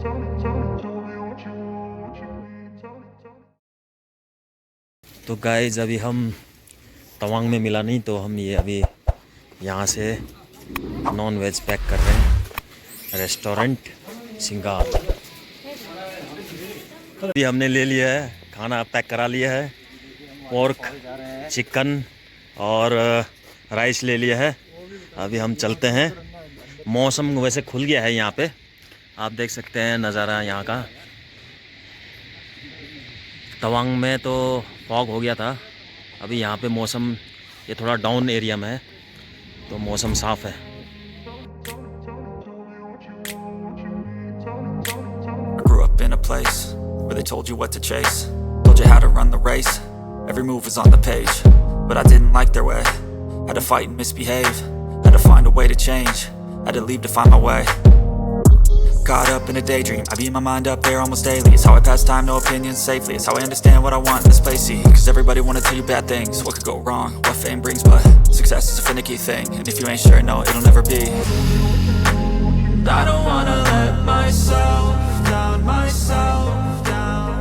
तो गाइस अभी हम तवांग में मिला नहीं, तो हम ये अभी यहाँ से नॉन वेज पैक कर रहे हैं रेस्टोरेंट सिंगार। अभी हमने ले लिया है खाना, पैक करा लिया है, पोर्क, चिकन और राइस ले लिया है। अभी हम चलते हैं। मौसम वैसे खुल गया है यहाँ पे, आप देख सकते हैं नज़ारा यहाँ का। तवांग में तो फॉग हो गया था, अभी यहाँ पे मौसम ये थोड़ा डाउन एरिया में है तो मौसम साफ़ है। I grew up in a place where they told you what to chase, told you how to run the race, every move was on the page, but I didn't like their way, had to fight and misbehave, had to find a way to change, had to leave to find my way. Caught up in a daydream, I beat my mind up there almost daily. It's how I pass time, no opinions safely. It's how I understand what I want in this place, see. Cause everybody wanna tell you bad things, what could go wrong, what fame brings. But success is a finicky thing, and if you ain't sure, no, it'll never be. I don't wanna let myself down, myself down.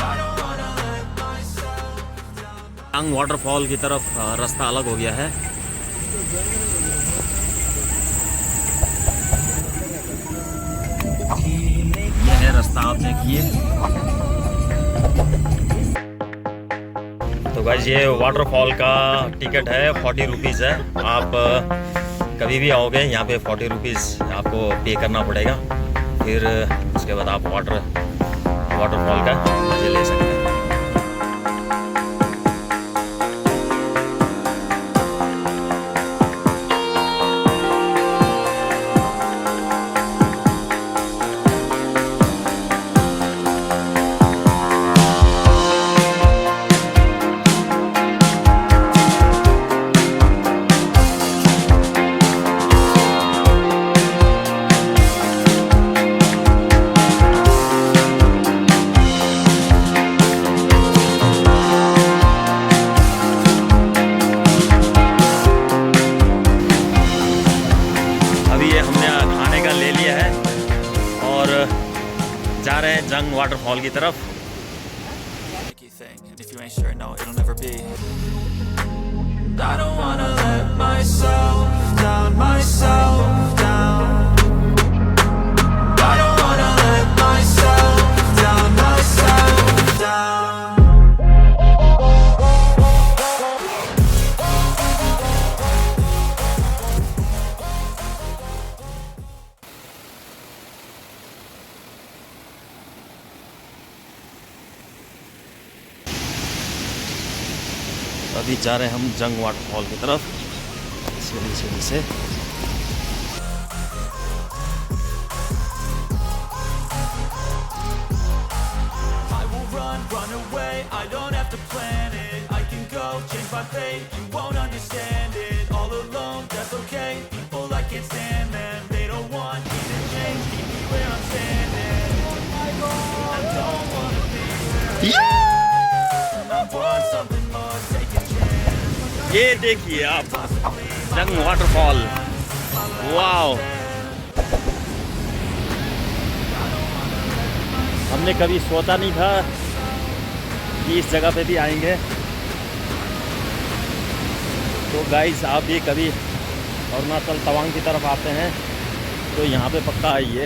I don't wanna let myself down. Jang waterfall की तरफ रास्ता अलग हो गया है। ये है रास्ता, आप देखिए। तो गाइस ये वाटरफॉल का टिकट है, 40 रुपीज़ है। आप कभी भी आओगे यहाँ पे 40 रुपीज़ आपको पे करना पड़ेगा, फिर उसके बाद आप वाटरफॉल का मज़े ले सकते हैं। जा रहे हैं जंग वाटरफॉल की तरफ। I don't wanna let myself down, myself down. I don't wanna let myself down, myself down. अभी जा रहे हैं हम जंग वाटरफॉल की तरफ सीढ़ी से। I will run away, I don't have to plan it. I can go, change my fate, you won't understand it. All alone, that's okay, people I can't stand them. They don't want me to change, keep me where I'm standing. I don't wanna be where I want something more, take a chance. ये देखिए आप जंग waterfall, वाव। हमने कभी सोचा नहीं था कि इस जगह पे भी आएंगे। तो गाइस आप भी कभी अरुणाचल तवांग की तरफ आते हैं तो यहाँ पे पक्का आइए।